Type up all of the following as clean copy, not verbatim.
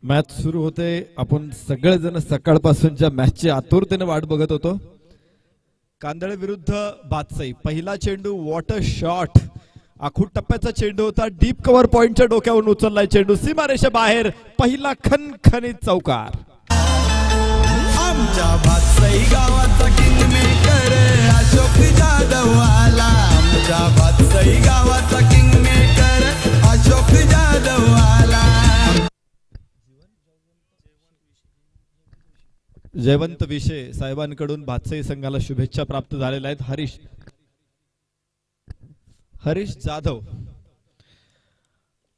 Match सुरू होते. आपण सगळेजण सकाळपासूनच्या मॅचची आतुरतेने वाट बघत होतो. कांदळे विरुद्ध बादशाही. पहिला चेंडू वॉटर शॉट. आखूड टप्प्याचा चेंडू होता. डीप कव्हर पॉइंटच्या डोक्यावरून उचललाय चेंडू. सीमारेषे बाहेर. पहिला खणखणीत चौकार. आमच्या बादशाही गावाचा किंग मेकर अशोक जाधव आला. आमच्या बादशाही गावाचा किंग मेकर अशोक जाधव आला. जयवंत विषय साहेबांकडून बादशाही संघाला शुभेच्छा प्राप्त झालेल्या आहेत. हरीश जाधव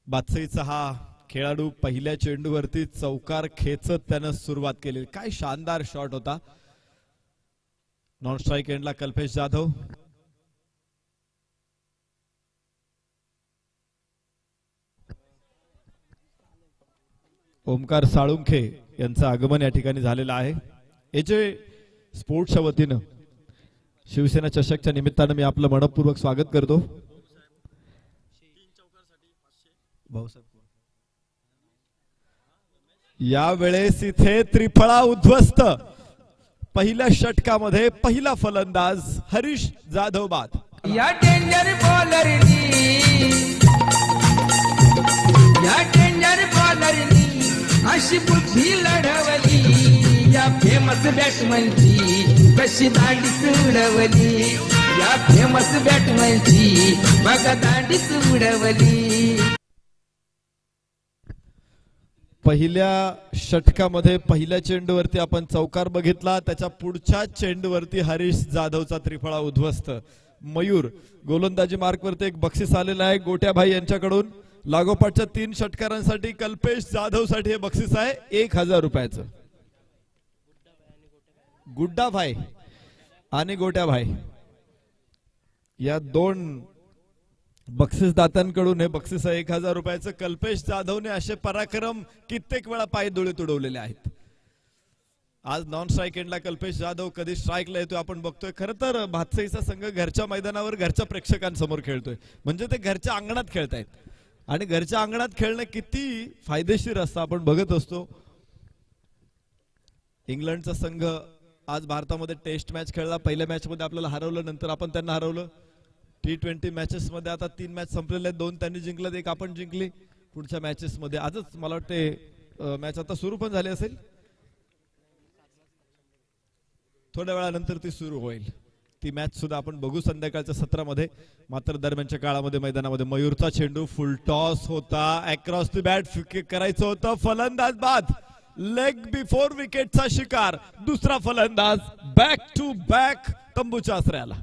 बादशाहीचा हा खेळाडू पहिल्या चेंडूवरती चौकार खेचत त्यानं सुरुवात केली. काय शानदार शॉट होता. नॉन स्ट्राइक एंडला कल्पेश जाधव. ओमकार साळुंखे यांचं आगमन या ठिकाणी झालेलं आहे. एजे स्पोर्ट्सच्या वतीनं शिवसेना चषकच्या निमित्तानं मी आपलं मनपूर्वक स्वागत करतो. यावेळेस इथे त्रिफळा उद्ध्वस्त. पहिल्या षटकामध्ये पहिला फलंदाज हरीश जाधव बाद. या डेंजर बॉलरनी अशी बुद्धी लढवली. या फेमस बॅट्समनची कशी दांडीच उडवली. या फेमस बॅट्समनची बघा दांडीच उडवली. पहिल्या षटकामध्ये पहिल्या चेंडूवरती आपण चौकार बघितला. त्याच्या पुढच्या चेंडूवरती हरीश जाधवचा त्रिफळा उद्ध्वस्त. मयूर गोलंदाजी मार्कवरती एक बक्षीस आलेलं आहे गोट्याभाई यांच्याकडून. लागोपाठच्या 3 षटकारांसाठी कल्पेश जाधव साठी हे बक्षीस आहे 1000 रुपयाचं. गुड्डाभाई आणि गोट्याभाई या 2 बक्षीसदात्यांकडून हे बक्षीस आहे 1000 रुपयाचं. कल्पेश जाधवने असे पराक्रम कित्येक वेळा पायदुळे तुडवलेले आहेत. आज नॉन स्ट्राइक एंडला कल्पेश जाधव कधी स्ट्राइकला येतोय आपण बघतोय. खरं तर बादशाहीचा संघ घरच्या मैदानावर घरच्या प्रेक्षकांसमोर खेळतोय म्हणजे ते घरच्या अंगणात खेळतायत. आणि घरच्या अंगणात खेळणं किती फायदेशीर असतं आपण बघत असतो. इंग्लंडचा संघ आज भारतामध्ये टेस्ट मॅच खेळला. पहिल्या मॅच मध्ये आपल्याला हरवलं, नंतर आपण त्यांना हरवलं. T20 मॅचेस मध्ये आता 3 मॅच संपलेले आहेत. 2 त्यांनी जिंकले, 1 आपण जिंकली. पुढच्या मॅचेस मध्ये आजच मला वाटते मॅच आता सुरू पण झाली असेल. थोड्या वेळानंतर ती सुरू होईल. ती मॅच सुद्धा आपण बघू संध्याकाळच्या सत्रामध्ये. मात्र दरम्यानच्या काळामध्ये मैदानामध्ये मयूरचा चेंडू फुल टॉस होता. अक्रॉस द बॅट करायचं होतं. फलंदाज बाद. लेग बिफोर विकेटचा शिकार. दुसरा फलंदाज बॅक टू बॅक तंबूच्या आश्रयाला.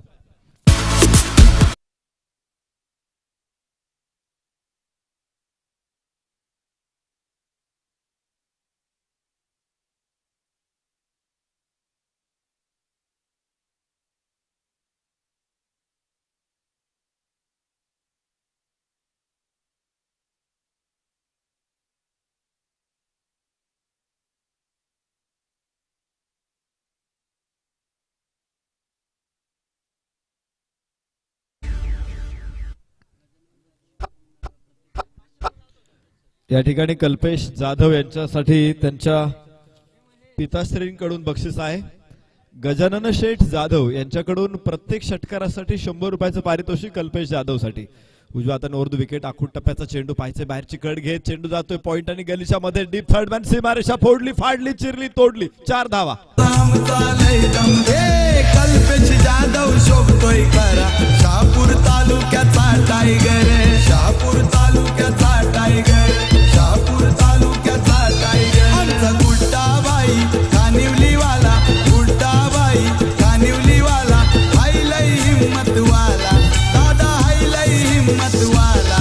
या ठिकाणी कल्पेश जाधव यांच्यासाठी त्यांच्या पिताश्रींकडून बक्षीस आहे. गजानन शेठ जाधव यांच्याकडून प्रत्येक षटकारासाठी 100 रुपयाचं पारितोषिक कल्पेश जाधव साठी. उजव्या हाताने ओरदू विकेट. आखूड टप्प्याचा चेंडू पाहायचे. बाहेरची कड घेत चेंडू जातोय पॉइंट आणि गलीच्या मध्ये. डीप थर्ड मॅन सीमारेषा फोडली, फाडली, चिरली, तोडली. 4 धावा. कल्पेश जाधव शोभतोय खरा. शहापूर तालुक्याचा टायगर. शहापूर तालुक्याचा टायगर. शहापूर तालुक्याचा टायगर. आमचा गुड्डाबाई कानिवलीवाला. गुड्डाबाई कानिवलीवाला. हायलय हिम्मतवाला. दादा हायलय हिम्मतवाला.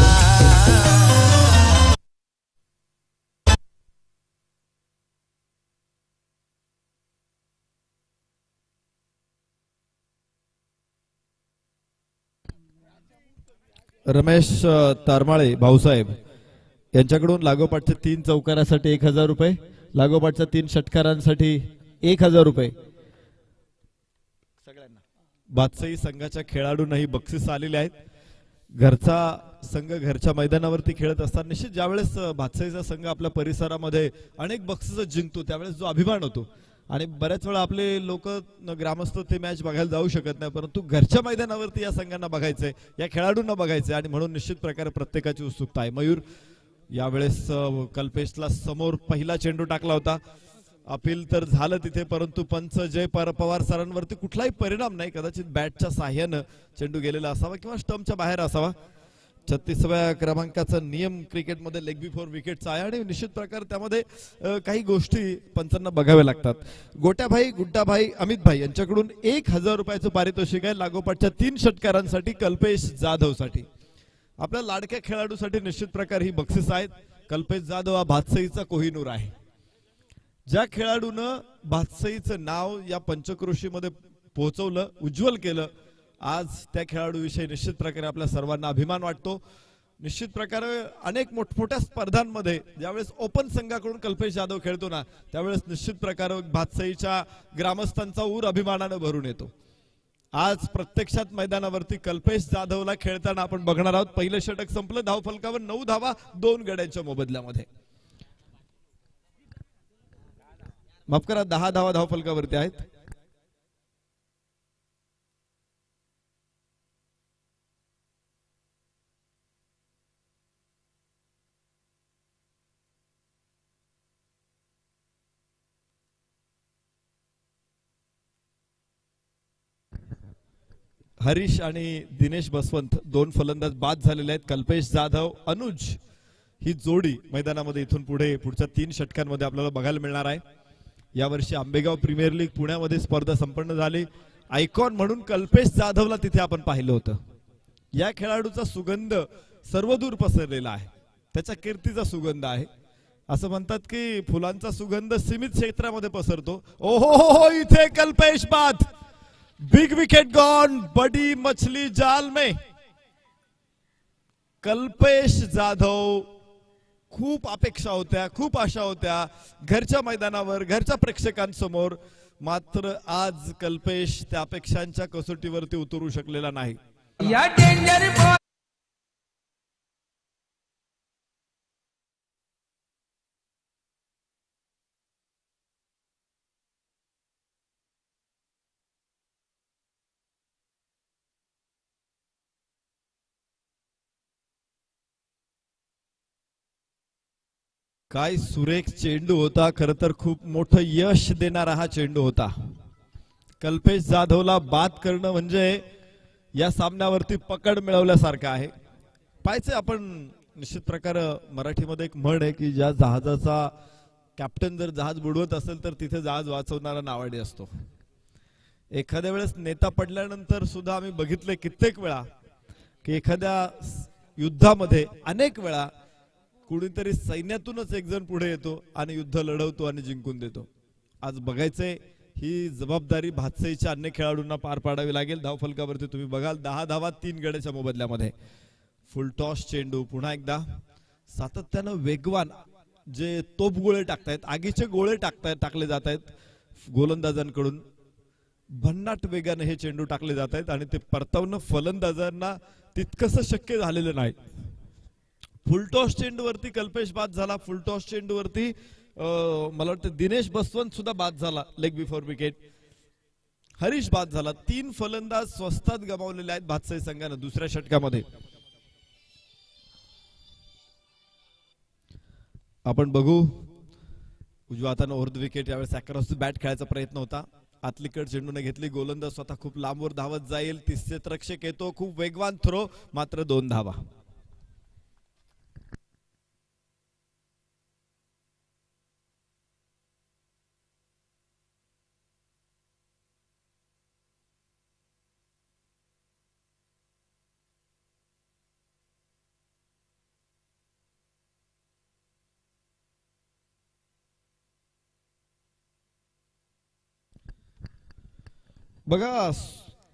रमेश तारमाळे भाऊसाहेब यांच्याकडून लागोपाठच्या 3 चौकारासाठी 1000 रुपये. लागोपाठच्या 3 षटकारांसाठी 1000 रुपये. सगळ्यांना बादशाही संघाच्या खेळाडूंनाही बक्षीस आलेले आहेत. घरचा संघ घरच्या मैदानावरती खेळत असताना निश्चित ज्यावेळेस भातसाईचा संघ आपल्या परिसरामध्ये अनेक बक्षिसं जिंकतो त्यावेळेस जो अभिमान होतो आणि बऱ्याच वेळा आपले लोक ग्रामस्थ ते मॅच बघायला जाऊ शकत नाही, परंतु घरच्या मैदानावरती या संघांना बघायचंय, या खेळाडूंना बघायचंय आणि म्हणून निश्चित प्रकारे प्रत्येकाची उत्सुकता आहे. मयूर यावेळेस कल्पेशला समोर पहिला चेंडू टाकला होता, अपील तर झालं तिथे, परंतु पंच जय पवार सरांवरती कुठलाही परिणाम नाही. कदाचित बॅटच्या साह्यानं चेंडू गेलेला असावा किंवा स्टंपच्या बाहेर असावा. 36व्या क्रमांकाचा नियम क्रिकेटमध्ये लेग बिफोर विकेटचा आहे आणि निश्चित प्रकारे त्यामध्ये काही गोष्टी पंचांना बघाव्या लागतात. गोट्याभाई, गुड्डाभाई, अमितभाई यांच्याकडून 1000 रुपयाचं पारितोषिक आहे लागोपाठच्या 3 षटकारांसाठी कल्पेश जाधवसाठी. आपल्या लाडक्या खेळाडूसाठी निश्चित प्रकारे ही बक्षीस आहेत. कल्पेश जाधव हा भातसईचा कोहिनूर आहे. ज्या खेळाडूनं भातसईचं नाव या पंचक्रोशीमध्ये पोहोचवलं, उज्ज्वल केलं, आज त्या खेळाडूविषयी निश्चित प्रकारे आपल्या सर्वांना अभिमान वाटतो. निश्चित प्रकारे अनेक मोठमोठ्या स्पर्धांमध्ये ज्यावेळेस ओपन संघाकडून कल्पेश जाधव खेळतो ना त्यावेळेस निश्चित प्रकारे भातसईच्या ग्रामस्थांचा ऊर अभिमानाने भरून येतो. आज प्रत्यक्षात मैदानावरती कल्पेश जाधवला खेळताना आपण बघणार आहोत. पहिलं षटक संपलं, धावफलकावर 9 धावा 2 गड्यांच्या मोबदल्यामध्ये. माफ करा, 10 धावा धावफलकावरती आहेत. हरीश आणि दिनेश बसवंत 2 फलंदाज बाद झालेले आहेत. कल्पेश जाधव, अनुज ही जोडी मैदानामध्ये इथून पुढे पुढच्या 3 षटकांमध्ये आपल्याला बघायला मिळणार आहे. यावर्षी आंबेगाव प्रीमियर लीग पुण्यामध्ये स्पर्धा संपन्न झाली. आयकॉन म्हणून कल्पेश जाधवला तिथे आपण पाहिलं होतं. या खेळाडूचा सुगंध सर्वदूर पसरलेला आहे, त्याच्या कीर्तीचा सुगंध आहे. असं म्हणतात की फुलांचा सुगंध सीमित क्षेत्रामध्ये पसरतो. ओहो, इथे कल्पेश बाद. बिग विकेट गॉन, बड़ी मछली जाल में. कल्पेश जाधव, खूप अपेक्षा होत्या, खूप आशा होत्या घरच्या मैदानावर, घरच्या प्रेक्षकांसमोर, मात्र आज कल्पेश त्या अपेक्षांच्या कसोटीवरती उतरू शकलेला नाही. या डेंजर बॉल काय सुरेख चेंडू होता. खर तर खूप मोठं यश देणारा हा चेंडू होता. कल्पेश जाधवला बाद करणं म्हणजे या सामन्यावरती पकड मिळवल्यासारखं आहे. पाहायचं आपण निश्चित प्रकारे मराठीमध्ये एक म्हण आहे की ज्या जहाजाचा कॅप्टन जर जहाज बुडवत असेल तर तिथे जहाज वाचवणारा नावाडी असतो. एखाद्या वेळेस नेता पडल्यानंतर सुद्धा आम्ही बघितले कित्येक वेळा की एखाद्या युद्धामध्ये अनेक वेळा कुणीतरी सैन्यातूनच एक जण पुढे येतो आणि युद्ध लढवतो आणि जिंकून देतो. आज बघायचंय ही जबाबदारी भातसईच्या अन्य खेळाडूंना पार पाडावी लागेल. धावफलकावरती तुम्ही बघाल 10 धावा 3 गड्याच्या मोबदल्यामध्ये. फुल टॉस चेंडू पुन्हा एकदा सातत्यानं वेगवान जे तोप गोळे टाकतायत, आगीचे गोळे टाकले जात आहेत गोलंदाजांकडून. भन्नाट वेगाने हे चेंडू टाकले जात आहेत आणि ते परतवणं फलंदाजांना तितकंसं शक्य झालेलं नाही. फुलटॉस चेंडूवरती कल्पेश बाद झाला. फुलटॉस चेंडूवरती मला वाटतं दिनेश बसवंत सुद्धा बाद झाला लेग बिफोर विकेट. हरीश बाद झाला. 3 फलंदाज स्वस्तात गमावलेले आहेत भातसई संघानं दुसऱ्या षटकामध्ये. आपण बघू उजव्या हातानं ओव्हर द विकेट. यावेळेस अक्रॉस द बॅट खेळायचा प्रयत्न होता. आतलीकड चेंडूने घेतली. गोलंदाज स्वतः खूप लांबवर धावत जाईल. तिसरे रक्षक येतो. खूप वेगवान थ्रो, मात्र 2 धावा. बघा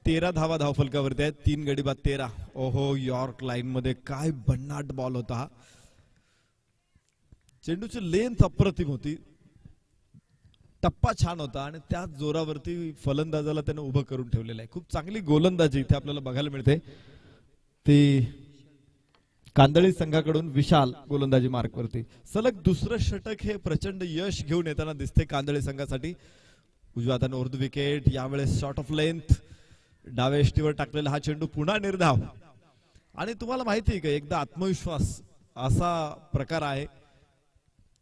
13 धावा धावफलकावरती आहेत. 3 गडी बाद 13. ओहो, यॉर्क लाईन मध्ये काय भन्नाट बॉल होता. चेंडूची लेंथ अप्रतिम होती. टप्पा छान होता आणि त्याच जोरावरती फलंदाजाला त्याने उभं करून ठेवलेलं आहे. खूप चांगली गोलंदाजी इथे आपल्याला बघायला मिळते. ती कांदळी संघाकडून विशाल गोलंदाजी मार्कवरती. सलग दुसरं षटक हे प्रचंड यश घेऊन येताना दिसते कांदळी संघासाठी. उजव्या हाताने उर्दू विकेट, यावेळेस शॉर्ट ऑफ लेंथ, डाव्या एष्टीवर टाकलेला हा चेंडू पुन्हा निर्धाव. आणि तुम्हाला माहिती आहे का, एकदा आत्मविश्वास असा प्रकार आहे,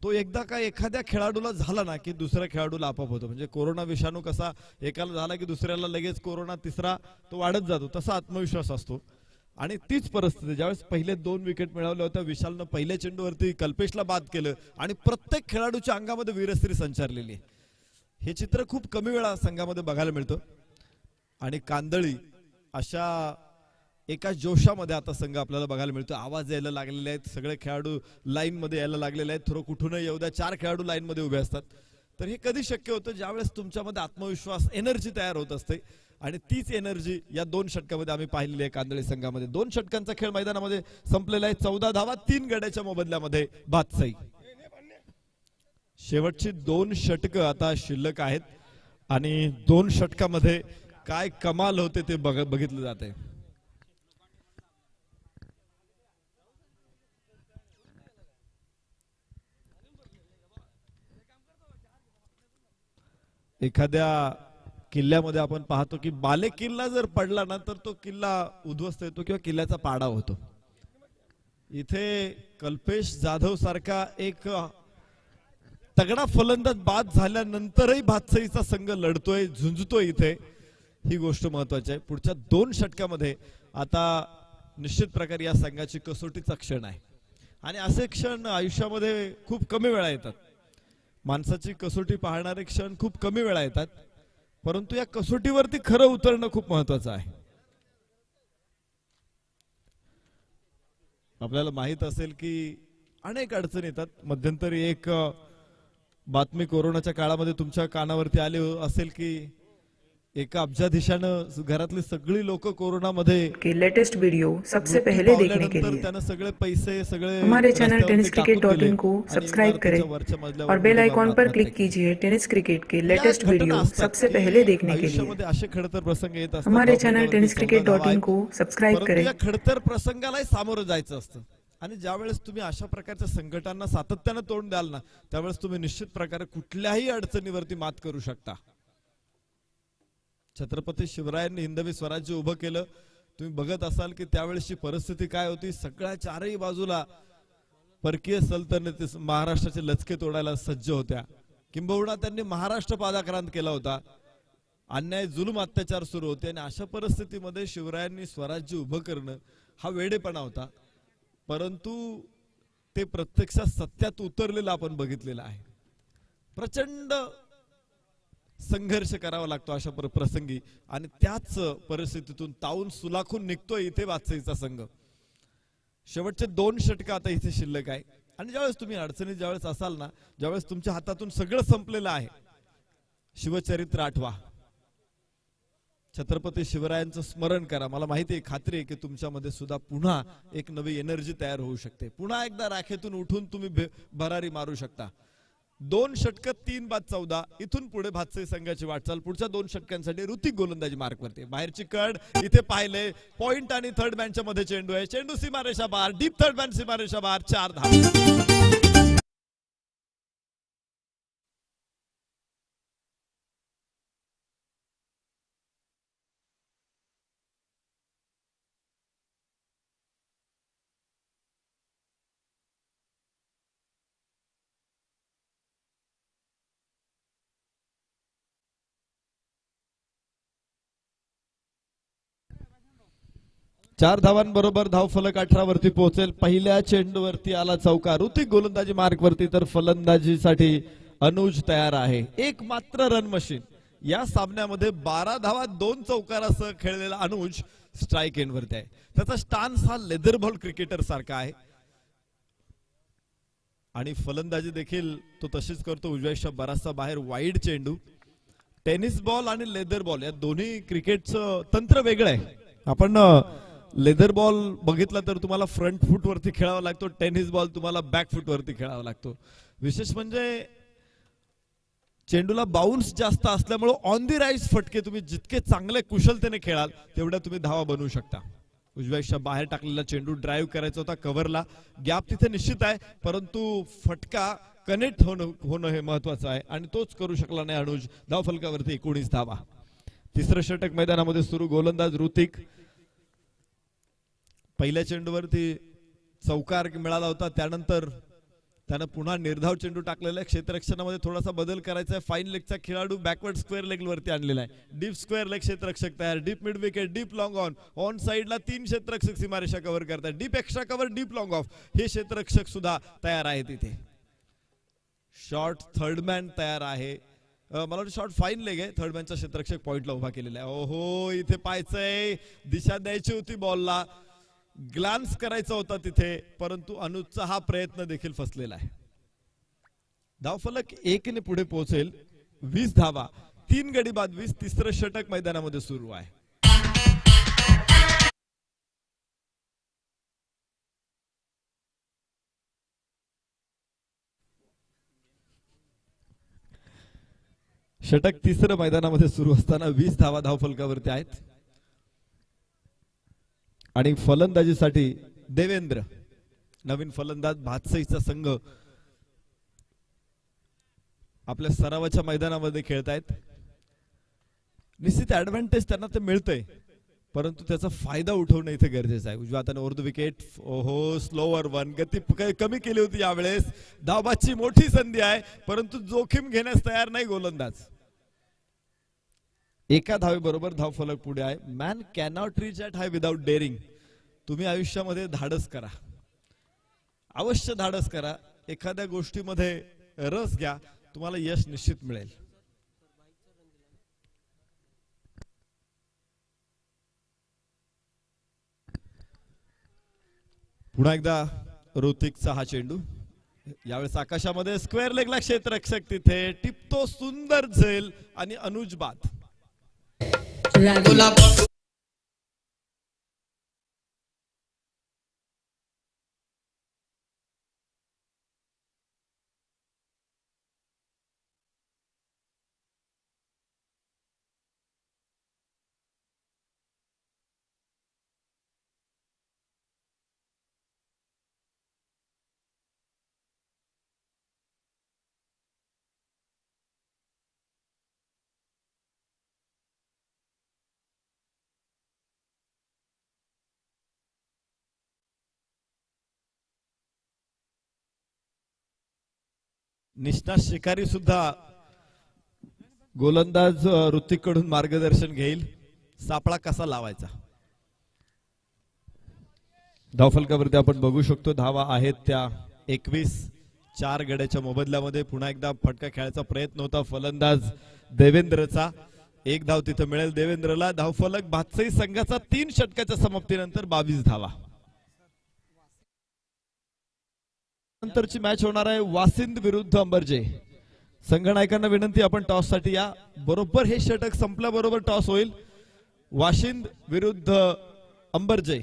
तो एकदा का एखाद्या खेळाडूला झाला ना की दुसऱ्या खेळाडूला आपोआप होतो. म्हणजे कोरोना विषाणू कसा एकाला झाला की दुसऱ्याला लगेच कोरोना, तिसरा तो वाढत जातो, तसा आत्मविश्वास असतो. आणि तीच परिस्थिती ज्यावेळेस पहिले 2 विकेट मिळवल्या होत्या, विशालनं पहिल्या चेंडूवरती कल्पेशला बाद केलं आणि प्रत्येक खेळाडूच्या अंगामध्ये वीरश्री संचारलेली आहे. हे चित्र खूप कमी वेळा संघामध्ये बघायला मिळतं. आणि कांदळी अशा एका जोशामध्ये आता संघ आपल्याला बघायला मिळतो. आवाज यायला लागलेले आहेत, सगळे खेळाडू लाईन मध्ये यायला लागलेले आहेत. थोडं कुठूनही येऊ द्या, 4 खेळाडू लाईन मध्ये उभे असतात. तर हे कधी शक्य होतं, ज्यावेळेस तुमच्यामध्ये आत्मविश्वास, एनर्जी तयार होत असते. आणि तीच एनर्जी या 2 षटकामध्ये आम्ही पाहिलेली आहे कांदळी संघामध्ये. 2 षटकांचा खेळ मैदानामध्ये संपलेला आहे. 14 धावा 3 गड्याच्या मोबदल्यामध्ये बादशाही. शेवटची 2 षटकं आता शिल्लक आहेत आणि 2 षटकामध्ये काय कमाल होते ते बघितलं जाते. एखाद्या किल्ल्यामध्ये आपण पाहतो की बाले किल्ला जर पडला ना तर तो किल्ला उद्ध्वस्त येतो किंवा किल्ल्याचा पाडा होतो. इथे कल्पेश जाधव सारखा एक तगडा फलंदाज बाद झाल्यानंतरही बादशाहीचा संघ लढतोय, झुंजतोय, इथे ही गोष्ट महत्वाची आहे. पुढच्या 2 षटकामध्ये आता निश्चित प्रकारे या संघाची कसोटीचा क्षण आहे. आणि असे क्षण आयुष्यामध्ये खूप कमी वेळा येतात. माणसाची कसोटी पाहणारे क्षण खूप कमी वेळा येतात, परंतु या कसोटीवरती खरं उतरणं खूप महत्वाचं आहे. आपल्याला माहित असेल की अनेक अडचणी येतात. मध्यंतरी एक बातमी कोरोनाच्या काळामध्ये तुमच्या कानावरती आली असेल की एका अब्जाधीशानं घरातली सगळी लोक कोरोनामध्ये के लेटेस्ट वीडियो सबसे पहले देखने के लिए त्यानं सगळे पैसे सगळे हमारे चैनल tenniscricket.in को सब्सक्राइब करें और बेल आइकॉन पर क्लिक कीजिए. टेनिस क्रिकेट के लेटेस्ट वीडियो सबसे पहले देखने के लिए असे खडतर प्रसंग येत असतात. हमारे चैनल tenniscricket.in को सब्सक्राइब करें. या खडतर प्रसंगालाही सामोरं जायचं असतं. आणि ज्यावेळेस तुम्ही अशा प्रकारच्या संकटांना सातत्यानं तोंड द्याल ना, त्यावेळेस तुम्ही निश्चित प्रकारे कुठल्याही अडचणीवरती मात करू शकता. छत्रपती शिवरायांनी हिंदवी स्वराज्य उभं केलं. तुम्ही बघत असाल की त्यावेळेसची परिस्थिती काय होती. सगळ्या 4ही बाजूला परकीय सल्तनती महाराष्ट्राचे लचके तोडायला सज्ज होत्या. किंबहुना त्यांनी महाराष्ट्र पादाक्रांत केला होता. अन्याय, जुलूम, अत्याचार सुरू होते. आणि अशा परिस्थितीमध्ये शिवरायांनी स्वराज्य उभं करणं हा वेडेपणा होता. परंतु ते प्रत्यक्षात सत्यात उतरलेलं आपण बघितलेलं आहे. प्रचंड संघर्ष करावा लागतो अशा प्रसंगी आणि त्याच परिस्थितीतून तावून सुलाखून निघतोय इथे बादशाहीचा संघ. शेवटचे 2 षटक आता इथे शिल्लक आहे. आणि ज्यावेळेस तुम्ही अडचणीत ज्यावेळेस असाल ना, ज्यावेळेस तुमच्या हातातून सगळं संपलेलं आहे, शिवचरित्र आठवा, छत्रपती शिवरायांचं स्मरण करा. मला माहिती आहे, खात्री आहे की तुमच्यामध्ये सुद्धा पुन्हा एक नवी एनर्जी तयार होऊ शकते. पुन्हा एकदा राखेतून उठून तुम्ही भरारी मारू शकता. 2 षटक 3 बाद 14. इथून पुढे बादशाही संघाची वाटचाल पुढच्या 2 षटकांसाठी ऋतिक गोलंदाजी मार्कवरती. बाहेरची कड इथे पाहिले, पॉइंट आणि थर्ड मॅनच्या मध्ये चेंडू आहे. चेंडू सीमारेषा बाहेर, डीप थर्ड मॅन सीमारेषा बाहेर. 4 धावा. चार धावांबरोबर धावफलक 18 वरती पोहोचेल. पहिल्या चेंडूवरती आला चौकार. ऋतिक गोलंदाजी मार्कवरती, तर फलंदाजीसाठी अनुज तयार आहे. एक मात्र रन मशीन. या सामन्यामध्ये 12 धावा 2 चौकारासह खेळलेला अनुज स्ट्राइक एंड वरती आहे. त्याचा स्टान्स हा लेदर बॉल क्रिकेटर सारखा आहे आणि फलंदाजी देखील तो तशीच करतो. उजव्याच्या बराचसा बाहेर वाईड चेंडू. टेनिस बॉल आणि लेदर बॉल या दोन्ही क्रिकेटचं तंत्र वेगळं आहे. आपण लेदर बॉल बघितला तर तुम्हाला फ्रंट फूट वरती खेळावा लागतो. टेनिस बॉल तुम्हाला बॅक फूट वरती खेळावा लागतो. विशेष म्हणजे चेंडूला बाउन्स जास्त असल्यामुळे ऑन दी राईज फटके तुम्ही जितके चांगले कुशलतेने खेळाल तेवढ्या तुम्ही धावा बनवू शकता. उजव्याच्या बाहेर टाकलेला चेंडू ड्राईव्ह करायचा होता कव्हरला, गॅप तिथे निश्चित आहे, परंतु फटका कनेक्ट होणं हे महत्वाचं आहे आणि तोच करू शकला नाही अनुज. धावफलकावरती 19 धावा. तिसरं षटक मैदानामध्ये सुरू. गोलंदाज ऋतिक. पहिल्या चेंडूवरती चौकार मिळाला होता, त्यानंतर त्यानं पुन्हा निर्धाव चेंडू टाकलेला आहे. क्षेत्ररक्षणामध्ये थोडासा बदल करायचा आहे. फाईन लेगचा खेळाडू बॅकवर्ड स्क्वेअर लेग वरती आणलेला आहे. डीप स्क्वेअर लेग क्षेत्ररक्षक तयार. Deep mid wicket, deep long on साइडला 3 क्षेत्ररक्षक सीमारेषा कव्हर करतात. Deep extra cover, deep long of हे क्षेत्ररक्षक सुद्धा तयार आहे तिथे. शॉर्ट थर्डमॅन तयार आहे. मला वाटतं शॉर्ट फाईन लेग आहे. थर्डमॅनचा क्षेत्ररक्षक पॉइंटला उभा केलेला आहे. ओहो, इथे पाहायचंय, दिशा द्यायची होती बॉलला, ग्लान्स करायचा होता तिथे, परंतु अनुजचा हा प्रयत्न देखील फसलेला आहे. धावफलक 1 ने पुढे पोहोचेल. 20 धावा. 3 गडी बाद 20. तिसरं षटक मैदानामध्ये सुरू आहे. षटक तिसरं मैदानामध्ये सुरू असताना 20 धावा धावफलकावरती आहेत आणि फलंदाजीसाठी देवेंद्र, नवीन फलंदाज, भातसईचा संघ आपल्या सरावाच्या मैदानामध्ये खेळतायत. निश्चित ऍडव्हान्टेज त्यांना ते मिळतंय, परंतु त्याचा फायदा उठवणं इथे गरजेचं आहे. उजव्या हाताने उर्दू विकेट. ओहो, स्लोअर वन, गती कमी केली होती यावेळेस. धावाची मोठी संधी आहे, परंतु जोखीम घेण्यास तयार नाही गोलंदाज. एका धावेबरोबर धावफलक पुढे आहे. Man cannot reach at high without daring. तुम्ही आयुष्यामध्ये धाडस करा, अवश्य धाडस करा. एखाद्या गोष्टीमध्ये रस घ्या, तुम्हाला यश निश्चित मिळेल. पुन्हा एकदा ऋतिकचा हा चेंडू. यावेळेस आकाशामध्ये स्क्वेअर लेगला क्षेत्ररक्षक तिथे टिपतो, सुंदर झेल आणि अनुज बाद. निष्ठा शिकारी सुद्धा गोलंदाज ऋतिक कडून मार्गदर्शन घेईल, सापळा कसा लावायचा. धावफलकावरती आपण बघू शकतो धावा आहेत त्या 21. 4 गड्याच्या मोबदल्यामध्ये पुन्हा एकदा फटका खेळायचा प्रयत्न होता फलंदाज देवेंद्रचा. 1 धाव तिथे मिळेल देवेंद्रला. धावफलक भातसई संघाचा 3 षटकाच्या समाप्तीनंतर 22 धावा. नंतरची मॅच होणार आहे वासिंद विरुद्ध अंबरजे. संघनायकांना विनंती, आपण टॉस साठी या. बरोबर हे षटक संपल्याबरोबर टॉस होईल. वाशिंद विरुद्ध अंबरजे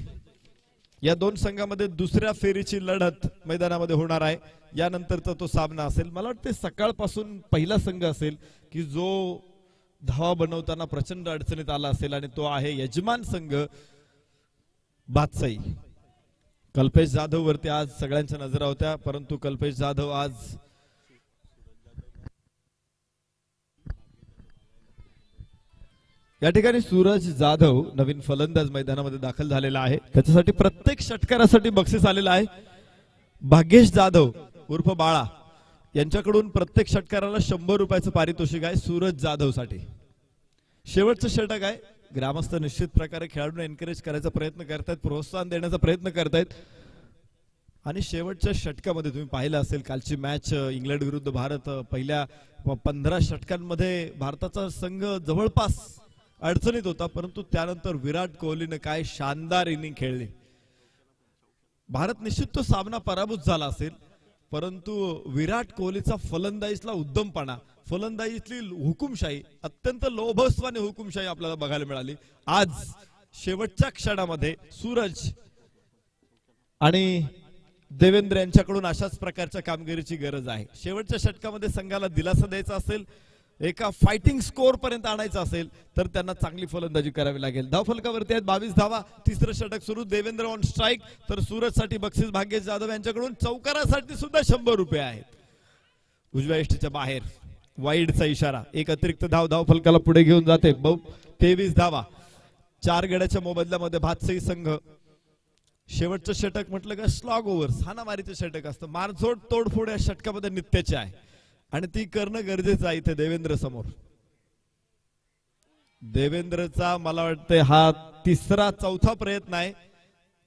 या 2 संघामध्ये दुसऱ्या फेरीची लढत मैदानामध्ये होणार आहे. यानंतरचा तो सामना असेल. मला वाटते सकाळपासून पहिला संघ असेल की जो धावा बनवताना प्रचंड अडचणीत आला असेल आणि तो आहे यजमान संघ भातसई. कल्पेश जाधव वरती आज सगळ्यांच्या नजरा होत्या, परंतु कल्पेश जाधव आज या ठिकाणी सूरज जाधव नवीन फलंदाज मैदानामध्ये दाखल झालेला आहे. त्याच्यासाठी प्रत्येक षटकारासाठी बक्षीस आलेलं आहे. भाग्येश जाधव उर्फ बाळा यांच्याकडून प्रत्येक षटकाराला 100 रुपयाचं पारितोषिक आहे. सूरज जाधव साठी शेवटचं षटक आहे. ग्रामस्थ निश्चित प्रकारे खेळाडूंना एनकरेज करायचा प्रयत्न करतायत, प्रोत्साहन देण्याचा प्रयत्न करतायत. आणि शेवटच्या षटकामध्ये तुम्ही पाहिलं असेल कालची मॅच इंग्लंड विरुद्ध भारत. पहिल्या 15 षटकांमध्ये भारताचा संघ जवळपास अडचणीत होता, परंतु त्यानंतर विराट कोहलीने काय शानदार इनिंग खेळली. भारत निश्चित तो सामना पराभूत झाला असेल, परंतु विराट कोहलीचा फलंदाजीतला उद्दमपणा, फलंदाजीतली हुकुमशाही, अत्यंत लोभस्वाने हुकुमशाही आपल्याला बघायला मिळाली. आज शेवटच्या क्षणामध्ये सूरज आणि देवेंद्र यांच्याकडून अशाच प्रकारच्या कामगिरीची गरज आहे. शेवटच्या षटकामध्ये संघाला दिलासा द्यायचा असेल, एका फायटिंग स्कोर पर्यंत आणायचं असेल तर त्यांना चांगली फलंदाजी करावी लागेल. धाव फलकावरती आहेत 22 धावा. तिसरं षटक सुरू. Devendra on strike. तर सूरजसाठी बक्षीस भाग्येश जाधव यांच्याकडून चौकारासाठी सुद्धा 100 रुपये आहेत. उजव्या यष्टीच्या बाहेर वाईडचा इशारा. एक अतिरिक्त धाव फलकाला पुढे घेऊन जाते. 23 धावा. 4 गड्याच्या मोबदल्यामध्ये भातसई संघ. शेवटचं षटक म्हटलं का स्लॉग ओव्हर्स हाणामारीचं षटक असतं. मारझोड तोडफोड या षटकामध्ये नित्याचे आहे आणि ती करणं गरजेचं आहे इथे देवेंद्र समोर. देवेंद्रचा मला वाटतं हा तिसरा चौथा प्रयत्न आहे.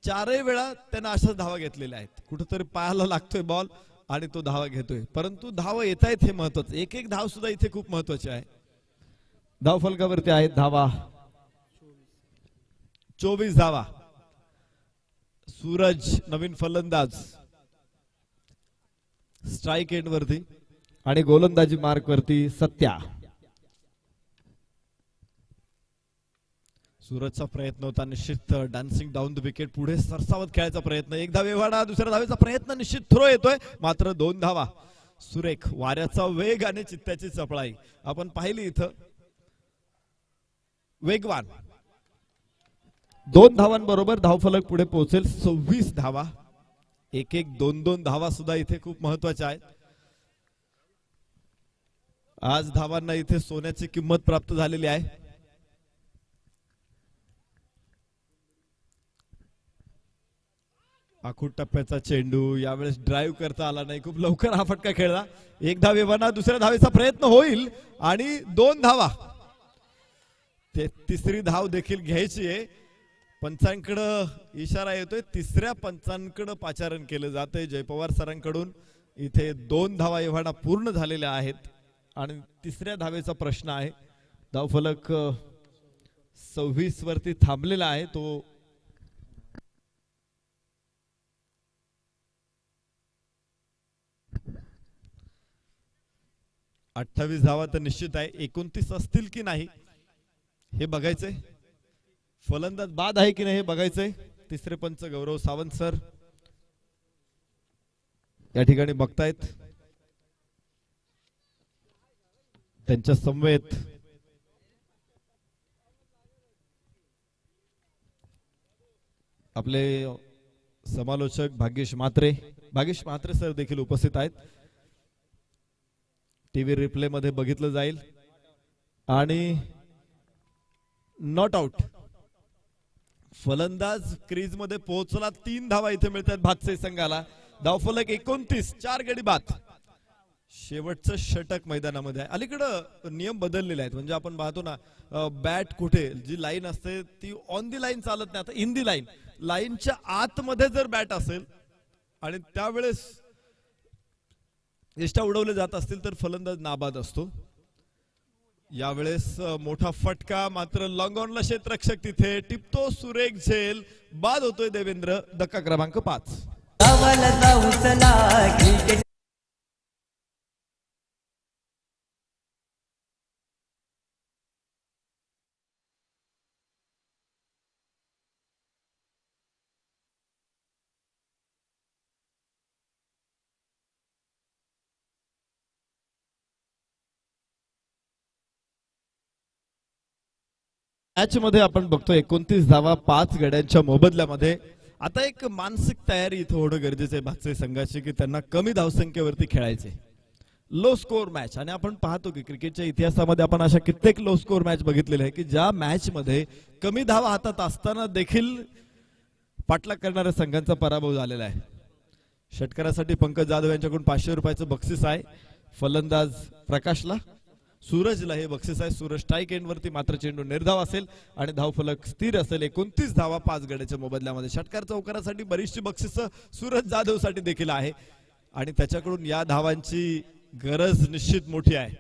4ही वेळा त्यानं अशाच धावा घेतलेल्या आहेत. कुठेतरी पायाला लागतोय बॉल आणि तो धावा घेतोय, परंतु धावा येत आहेत हे महत्वाचं. एक धाव सुद्धा इथे खूप महत्वाची आहे. धाव फलकावरती आहेत धावा 24 धावा. सूरज नवीन फलंदाज स्ट्राईक एंड वरती आणि गोलंदाजी मार्क वरती सत्या. सूरजचा प्रयत्न होता निश्चित डान्सिंग डाऊन द विकेट. पुढे सरसावत खेळायचा प्रयत्न. एक धाव एव्हाडा. दुसऱ्या धावेचा प्रयत्न निश्चित थ्रो येतोय मात्र 2 धावा. सुरेख वाऱ्याचा वेग आणि चित्त्याची चपळाई आपण पाहिली इथं. वेगवान 2 धावांबरोबर धावफलक पुढे पोहोचेल. 26 धावा. 1-1 2-2 धावा सुद्धा इथे खूप महत्वाच्या आहेत. आज धावांना इथे सोन्याची किंमत प्राप्त झालेली आहे. आखूड टप्प्याचा चेंडू यावेळेस ड्राईव्ह करता आला नाही. खूप लवकर हा फटका खेळला. एक धाव एव्हाना. दुसऱ्या धावेचा प्रयत्न होईल आणि 2 धावा. ते तिसरी धाव देखील घ्यायची आहे. पंचांकडे इशारा येतोय. तिसऱ्या पंचांकडे पाचारण केलं जातंय जय पवार सरांकडून. इथे 2 धावा एव्हाना पूर्ण झालेल्या आहेत आणि तिसऱ्या धावेचा प्रश्न आहे. धावफलक 26 वरती थांबलेला आहे. तो 28 धावा तर निश्चित आहे. 29 असतील की नाही हे बघायचंय. फलंदाज बाद आहे की नाही हे बघायचंय. तिसरे पंच गौरव सावंत सर या ठिकाणी बघतायत. त्यांच्या समवेत आपले समालोचक भाग्येश म्हात्रे सर देखील उपस्थित आहेत. टीव्ही रिप्ले मध्ये बघितलं जाईल आणि नॉट आउट. फलंदाज क्रीज मध्ये पोहोचला. 3 धावा इथे मिळतात भातसे संघाला. धावफलक 29. 4 गडी बाद. शेवटचं षटक मैदानामध्ये आहे. अलीकडं नियम बदललेले आहेत. म्हणजे आपण पाहतो ना बॅट कुठे जी लाईन असते ती ऑन दी लाईन चालत नाही. आता इन दी लाईन लाईनच्या आतमध्ये जर बॅट असेल आणि त्यावेळेस यष्टा उडवले जात असतील तर फलंदाज नाबाद असतो. यावेळेस मोठा फटका मात्र लॉंग ऑनला क्षेत्ररक्षक तिथे टिपतो. सुरेख झेल. बाद होतोय देवेंद्र. धक्का क्रमांक 5. मॅच मध्ये आपण बघतो 29 धावा 5 गड्यांच्या मोबदल्यामध्ये. आता एक मानसिक तयारी इथं होणं गरजेचं आहे भातसे संघाची की त्यांना कमी धावसंख्येवरती खेळायचे. लो स्कोर मॅच आणि आपण पाहतो की क्रिकेटच्या इतिहासामध्ये आपण अशा कित्येक लो स्कोर मॅच बघितलेल्या आहे की ज्या मॅच मध्ये कमी धावा हातात असताना देखील पाठलाग करणाऱ्या संघांचा पराभव झालेला आहे. षटकारासाठी पंकज जाधव यांच्याकडून 500 रुपयाचं बक्षीस आहे. फलंदाज प्रकाशला. सूरजला हे बक्षीस आहे. सूरज स्ट्राईक एंड वरती मात्र चेंडू निर्धाव असेल आणि धावफलक स्थिर असेल. 29 धावा 5 गड्याच्या मोबदल्यामध्ये. षटकार चौकारासाठी बरीचशी बक्षीस सूरज जाधव साठी देखील आहे आणि त्याच्याकडून या धावांची गरज निश्चित मोठी आहे.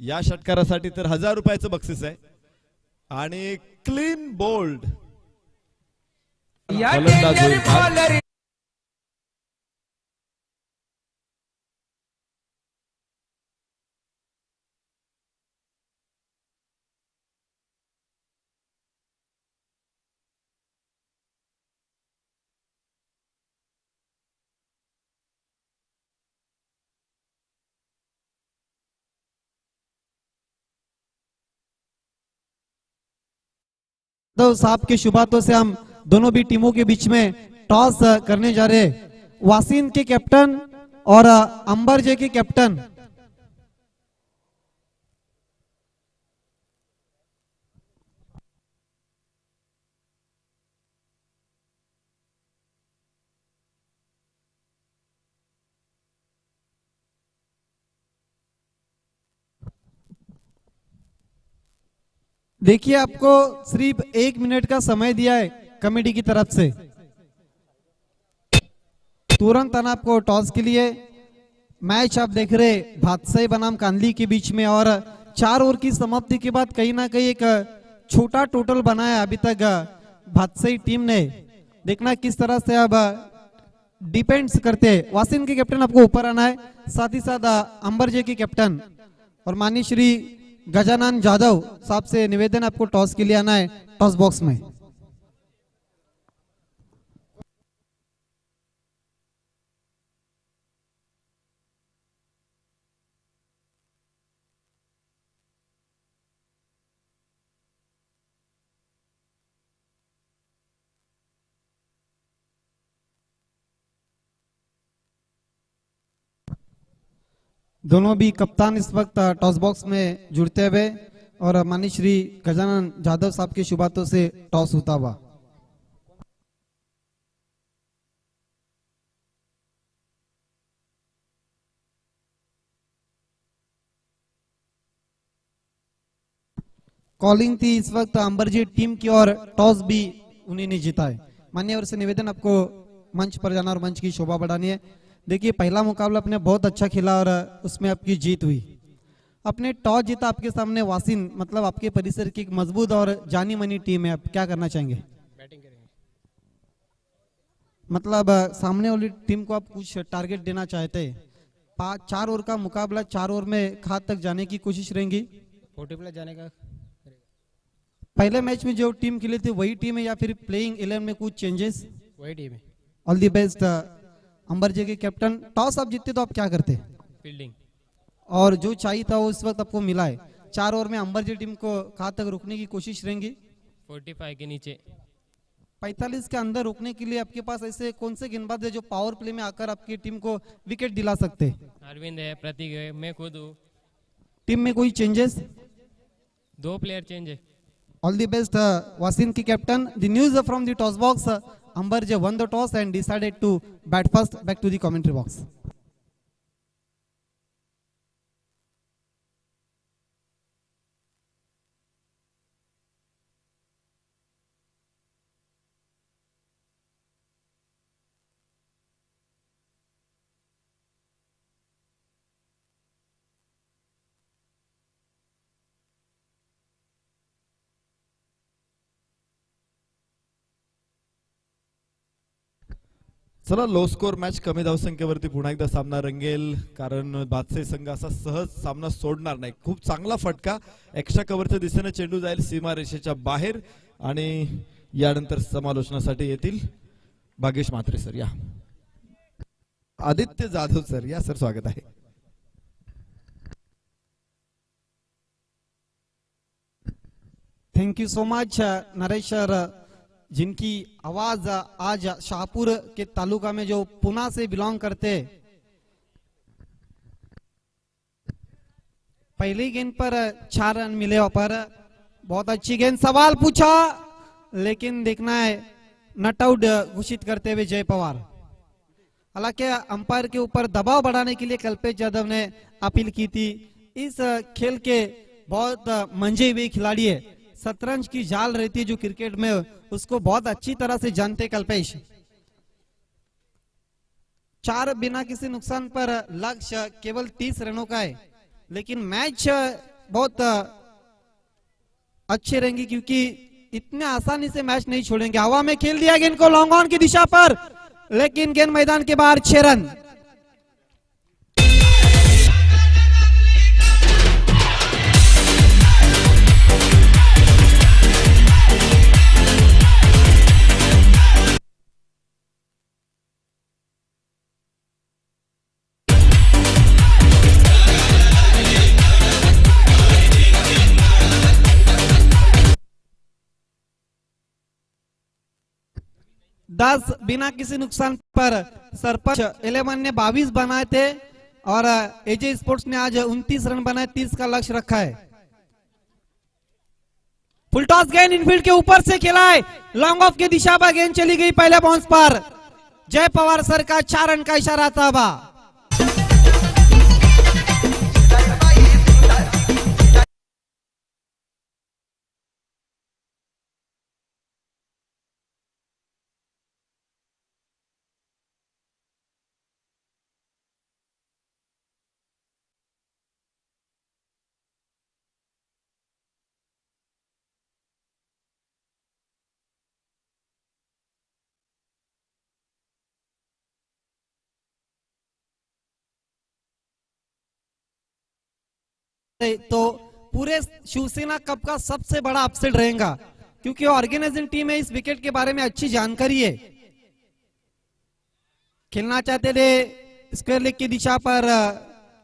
या षटकारासाठी तर 1000 रुपयाचं बक्षीस आहे आणि क्लीन बोल्ड या फलंदाज डेंजर होईल. बॉलर तो साहब के शुभ हाथों से हम दोनों भी टीमों के बीच में टॉस करने जा रहे हैं। वासीन के कैप्टन और अंबर जे के कैप्टन देखिए, आपको सिर्फ 1 मिनट का समय दिया है कमेटी की तरफ से। तुरंत आना आपको टॉस के लिए। मैच आप देख रहे भातसाई बनाम कांदली के बीच में, और 4 ओवर की समाप्ति के बाद कहीं ना कहीं एक छोटा टोटल बनाया अभी तक भातसाई टीम ने। देखना किस तरह से अब डिपेंड्स करते हैं। वासिन के कैप्टन आपको ऊपर आना है, साथ ही साथ अंबर जे के कैप्टन और माननीय श्री गजानन जाधव साहब से निवेदन आपको टॉस के लिए आना है टॉस बॉक्स में। दोनों भी कप्तान इस वक्त टॉस बॉक्स में जुड़ते हुए, और माननीय श्री गजानन जाधव साहब के शुभ हाथों से टॉस होता हुआ। कॉलिंग थी इस वक्त अंबरजी टीम की, और टॉस भी उन्हीं ने जीता है। मान्यवर से निवेदन आपको मंच पर जाना और मंच की शोभा बढ़ानी है। देखिए, पहला मुकाबला आपने बहुत अच्छा खेला और उसमें आपकी जीत हुई। अपने टॉस जीता आपके सामने वासिन, मतलब आपके परिसर की एक मजबूत और जानी मानी टीम है। आप क्या करना चाहेंगे? बैटिंग करेंगे। मतलब सामने वाली टीम को आप कुछ टारगेट देना चाहते हैं। 4 ओवर का मुकाबला, 4 ओवर में खाद तक जाने की कोशिश रहेंगी। 40 प्लस जाने का। पहले मैच में जो टीम खेली थी वही टीम है या फिर प्लेइंग 11 में कुछ चेंजेस? वही टीम है। All the best Ambar ji के कैप्टन। टॉस आप जीतते तो आप क्या करते? फील्डिंग। और जो चाहिए था वो इस वक्त आपको मिला है। 4 ओवर में अंबर जी टीम को कहाँ तक रोकने की कोशिश रहेंगी? 45 के नीचे। 45 के अंदर रोकने के लिए आपके पास ऐसे कौन से गेंदबाज है जो पावर प्ले में आकर आपकी टीम को विकेट दिला सकते? अरविंद है, प्रतीक है, मैं खुद हूँ। टीम में कोई चेंजेस? 2 प्लेयर चेंज है। All the best, Wasim ki captain. The news from the toss box. Amberje won the toss and decided to bat first. Back to the commentary box. चला, लो स्कोर मॅच, कमी धावसंख्येवरती पुन्हा एकदा सामना रंगेल, कारण बादशाही संघ असा सहज सामना सोडणार नाही। खूप चांगला फटका, एक्स्ट्रा कव्हरच्या दिशेने चेंडू जाईल सीमा रेषेच्या बाहेर, आणि यानंतर समालोचनासाठी येतील भाग्येश म्हात्रे सर। या आदित्य जाधव सर, या सर, स्वागत आहे। Thank you so much Naresh sir, जिनकी आवाज आज शाहपुर के तालुका में जो पुणे से बिलोंग करते। पहली गेंद पर 4 रन मिले पर बहुत अच्छी गेंद, सवाल पूछा लेकिन देखना है नट आउट घोषित करते हुए जय पवार। हालांकि अंपायर के ऊपर दबाव बढ़ाने के लिए कल्पेश यादव ने अपील की थी। इस खेल के बहुत मंजे हुए खिलाड़ी है, शतरंज की जाल रहती है जो क्रिकेट में, उसको बहुत अच्छी तरह से जानते कल्पेश। 4 बिना किसी नुकसान पर लक्ष्य केवल 30 रनों का है, लेकिन मैच बहुत अच्छे रहेंगे क्योंकि इतने आसानी से मैच नहीं छोड़ेंगे। हवा में खेल दिया गेंद को लॉन्ग ऑन की दिशा पर, लेकिन गेंद मैदान के बाहर 6 रन। 10 बिना किसी नुकसान पर सरपंच 11 ने 22 बनाए थे और एजे स्पोर्ट्स ने आज 29 रन बनाए, 30 का लक्ष्य रखा है। फुल टॉस गेंद इनफील्ड के ऊपर से खेला है, लॉन्ग ऑफ की दिशा पर गेंद चली गई पहले बाउंस पर। जय पवार सर का 4 रन का इशारा था। तो पूरे शिवसेना कप का सबसे बड़ा अपसेट रहेगा, क्योंकि ऑर्गेनाइजिंग टीम है, इस विकेट के बारे में अच्छी जानकारी है। खेलना चाहते थे स्क्वायर लेग की दिशा पर,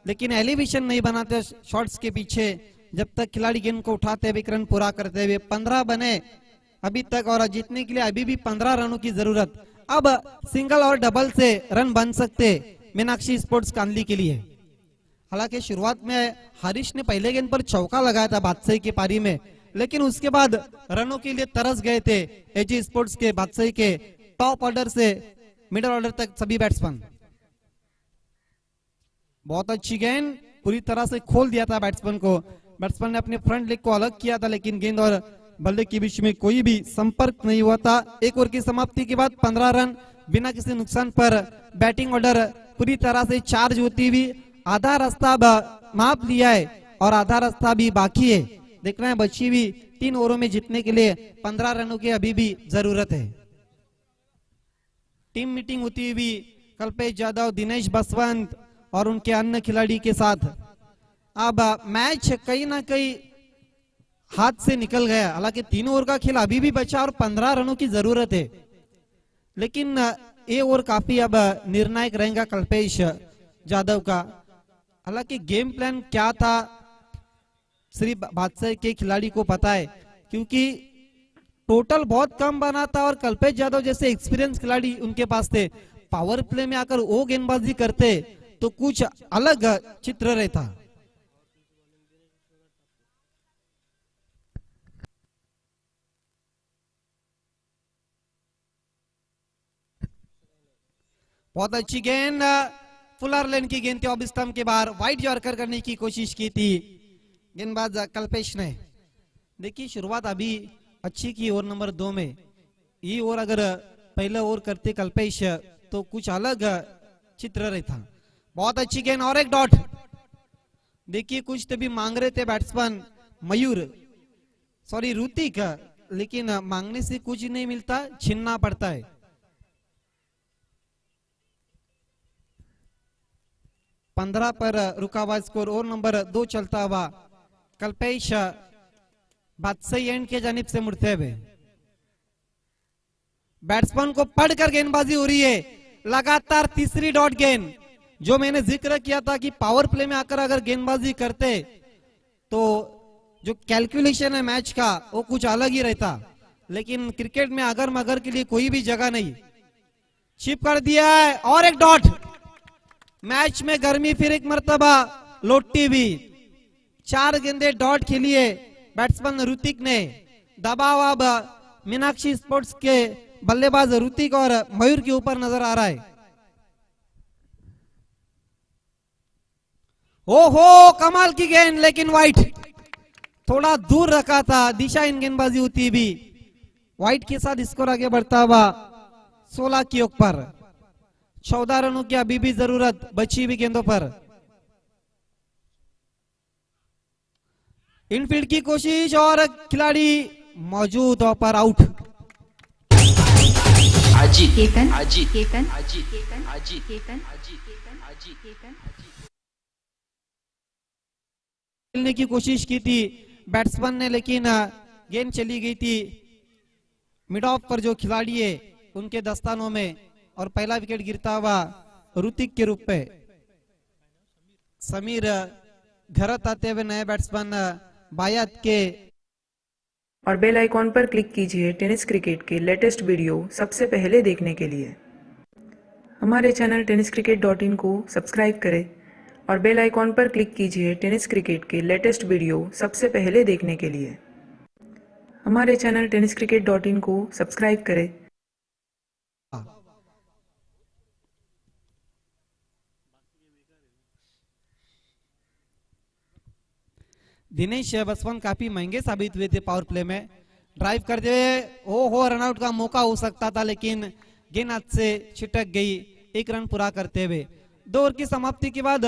लेकिन एलिवेशन नहीं बनाते शॉट्स के पीछे। जब तक खिलाड़ी गेंद को उठाते हुए रन पूरा करते हुए 15 बने अभी तक, और जीतने के लिए अभी भी 15 रनों की जरूरत। अब सिंगल और डबल से रन बन सकते मीनाक्षी स्पोर्ट्स कांदली के लिए। हालांकि शुरुआत में हरीश ने पहले गेंद पर चौका लगाया था बादशाही की पारी में, लेकिन उसके बाद रनों के लिए तरस गए थे एजी स्पोर्ट्स के बादशाही के टॉप ऑर्डर से मिडिल ऑर्डर तक सभी बैट्समैन। बहुत अच्छी गेंद, पूरी तरह से खोल दिया था बैट्समैन को। बैट्समैन ने अपने फ्रंट लेग को अलग किया था, लेकिन गेंद और बल्ले के बीच में कोई भी संपर्क नहीं हुआ था। एक ओवर की समाप्ति के बाद 15 रन बिना किसी नुकसान पर बैटिंग ऑर्डर पूरी तरह से चार्ज होती हुई आधा रास्ता माप लिया है और आधा रास्ता भी बाकी है। देखना है बची हुई 3 ओवरों में जीतने के लिए 15 रनों की अभी भी जरूरत है। टीम मीटिंग होती हुई कल्पेश यादव, दिनेश बसवंत और उनके अन्य खिलाड़ी के साथ। अब मैच कहीं ना कहीं हाथ से निकल गया। हालांकि 3 ओवर का खेल अभी भी बचा और 15 रनों की जरूरत है, लेकिन ये ओवर काफी अब निर्णायक रहेगा कल्पेश यादव का। हालांकि गेम प्लान क्या था श्री बादशाह के खिलाड़ी को पता है, क्योंकि टोटल बहुत कम बना था और कल्पेश यादव जैसे एक्सपीरियंस खिलाड़ी उनके पास थे। पावर प्ले में आकर वो गेंदबाजी करते तो कुछ अलग चित्र रहता। बहुत अच्छी गेंद, फुलर लेन की गेंद थी ऑफ स्टंप के बाहर, वाइड यॉर्कर करने की कोशिश की थी गेंदबाज कल्पेश ने। देखिए शुरुआत अभी अच्छी की ओवर नंबर 2 में। ये ओवर अगर पहले ओवर करते कल्पेश तो कुछ अलग चित्र रहता। बहुत अच्छी गेंद और एक डॉट। देखिए कुछ तो भी मांग रहे थे बैट्समैन ऋतिक, लेकिन मांगने से कुछ नहीं मिलता, छीनना पड़ता है। पंद्रह पर रुका हुआ स्कोर। ओवर नंबर 2 चलता हुआ कल्पेश बादशाही एंड के जानिब से मुड़ते हुए। बैट्समैन को पढ़कर गेंदबाजी हो रही है, लगातार तीसरी डॉट गेंद। जो मैंने जिक्र किया था कि पावर प्ले में आकर अगर गेंदबाजी करते तो जो कैलकुलेशन है मैच का वो कुछ अलग ही रहता, लेकिन क्रिकेट में अगर मगर के लिए कोई भी जगह नहीं। चिप कर दिया है और एक डॉट। मैच में गर्मी फिर एक मर्तबा लौटती भी। 4 गेंदे डॉट खेली है बैट्समैन ऋतिक ने। दबाव अब मीनाक्षी स्पोर्ट्स के बल्लेबाज ऋतिक और मयूर के ऊपर नजर आ रहा है। ओहो कमाल की गेंद, लेकिन वाइट थोड़ा दूर रखा था। दिशा इन गेंदबाजी होती भी वाइट के साथ स्कोर आगे बढ़ता हुआ 16 की ओर पर। 14 रनों की अभी भी जरूरत बची हुई गेंदों पर। इनफील्ड की कोशिश और खिलाड़ी मौजूद पर आउट। खेलने की कोशिश की थी बैट्समैन ने, लेकिन गेंद चली गई थी मिड ऑफ पर जो खिलाड़ी है उनके दस्तानों में, और पहला विकेट गिरता हुआ ऋतिक के रूप में। समीर घरत आते हुए नए बैट्समैन बायत के। और बेल आइकॉन पर क्लिक कीजिए टेनिस क्रिकेट के लेटेस्ट वीडियो सबसे पहले देखने के लिए। हमारे चैनल tenniscricket.in को सब्सक्राइब करें और बेल आइकॉन पर क्लिक कीजिए टेनिस क्रिकेट के लेटेस्ट वीडियो सबसे पहले देखने के लिए। हमारे चैनल tenniscricket.in को सब्सक्राइब करें। दिनेश बसवन काफी महंगे साबित हुए थे पावर प्ले में। ड्राइव करते हुए हो रनआउट का मौका हो सकता था, लेकिन गेंद हाथ से छिटक गई। एक रन पूरा करते हुए 2 ओवर की समाप्ति के बाद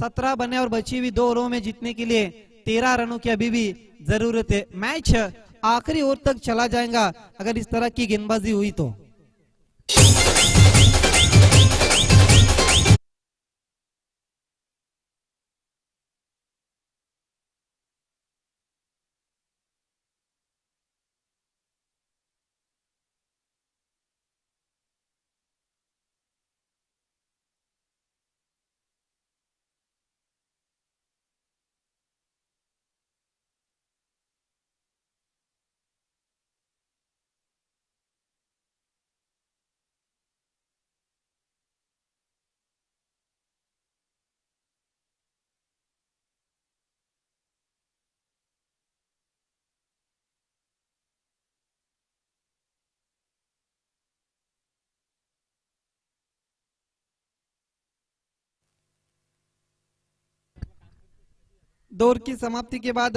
17 बने और बची हुई 2 ओवरों में जीतने के लिए 13 रनों की अभी भी जरूरत है। मैच आखिरी ओवर तक चला जाएगा अगर इस तरह की गेंदबाजी हुई तो। दौर की समाप्ति के बाद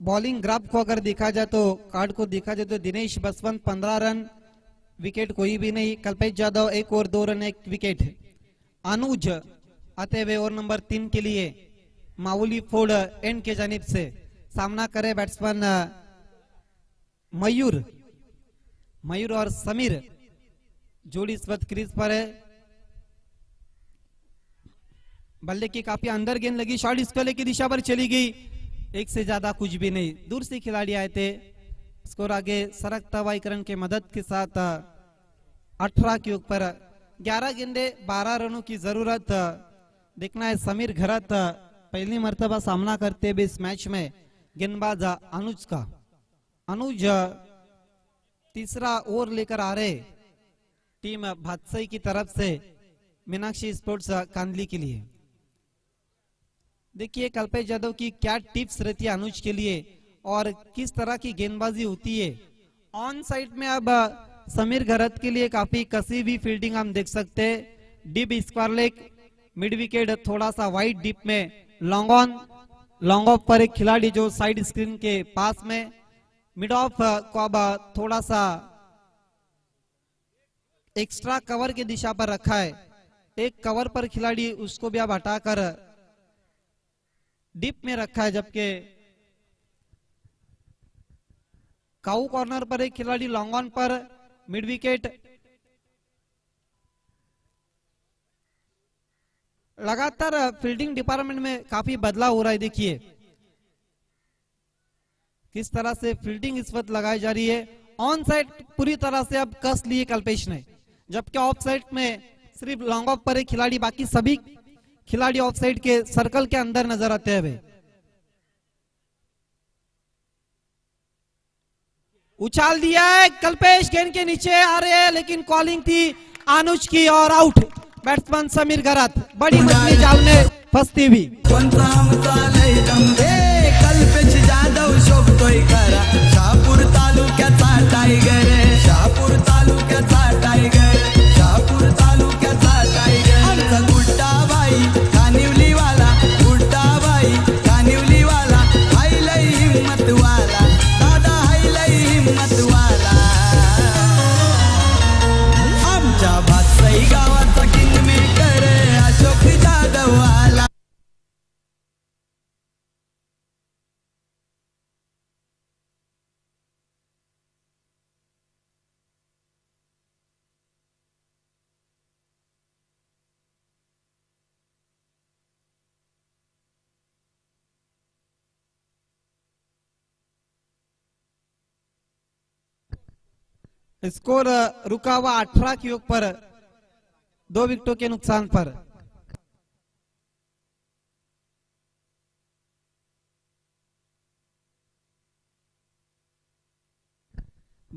बॉलिंग ग्राफ को अगर देखा जाए तो कार्ड को देखा जाए तो दिनेश बसवंत 15 रन, विकेट कोई भी नहीं। Kalpesh Yadav 1 over 2 run 1 wicket. Anuj आते हुए ओवर नंबर 3 के लिए मामूली फोड़ एंड के जानिब से सामना करे बैट्समैन मयूर और समीर जोड़ी इस वक्त क्रीज पर है। बल्ले की काफी अंदर गेंद लगी, शॉट इस गले की दिशा पर चली गई। एक से ज्यादा कुछ भी नहीं, दूर से खिलाड़ी आए थे। स्कोर आगे सरकता हुआ 1 रन के मदद के साथ 18 के ऊपर 11 गेंदे 12 रनों की जरूरत। देखना है समीर घरत पहली मर्तबा सामना करते हुए इस मैच में गेंदबाज अनुज का। अनुज तीसरा ओवर लेकर आ रहे टीम भातसई की तरफ से मीनाक्षी स्पोर्ट्स कांदली के लिए। देखिए कल्पेश यादव की क्या टिप्स रहती है अनुज के लिए और किस तरह की गेंदबाजी होती है। ऑन साइड में अब समीर घरत के लिए काफी कसी हुई फील्डिंग हम देख सकते हैं। Deep square leg, mid wicket थोड़ा सा वाइड डीप में, लॉन्ग ऑफ पर एक खिलाड़ी जो साइड स्क्रीन के पास में, मिड ऑफ को अब थोड़ा सा एक्स्ट्रा कवर की दिशा पर रखा है। एक कवर पर खिलाड़ी उसको भी अब हटाकर डीप में रखा है, जबकि काऊ कॉर्नर पर एक खिलाड़ी long on per, mid wicket. लगातार फील्डिंग डिपार्टमेंट में काफी बदलाव हो रहा है। देखिए किस तरह से फील्डिंग इस वक्त लगाई जा रही है। ऑन साइड पूरी तरह से अब कस लिए कल्पेश ने, जबकि ऑफ साइड में सिर्फ लॉन्ग ऑफ पर एक खिलाड़ी, बाकी सभी खिलाड़ी ऑफ साइड के सर्कल के अंदर नजर आते हुए। उछाल दिया है कल्पेश, गेंद के नीचे आ रहे हैं, लेकिन कॉलिंग थी अनुज की और आउट। बैट्समैन समीर घरत बड़ी मछली जाल में फंसती हुई। कल्पेश जाधव शोभतोय खरा, शहापूर तालुक्याचा टायगर, शहापूर तालुक्याचा टायगर, शहापूर तालुक्याचा टायगर। आमचा गुड्डाबाई कानिवलीवाला, गुड्डाबाई कानिवलीवाला, हाय लय हिम्मतवाला, दादा हाय लय हिम्मतवाला। आमच्या भातसई गावाचा किंग मेकर अशोक जाधव आला। स्कोर रुका हुआ 18 के ऊपर 2 विकेटों के नुकसान पर।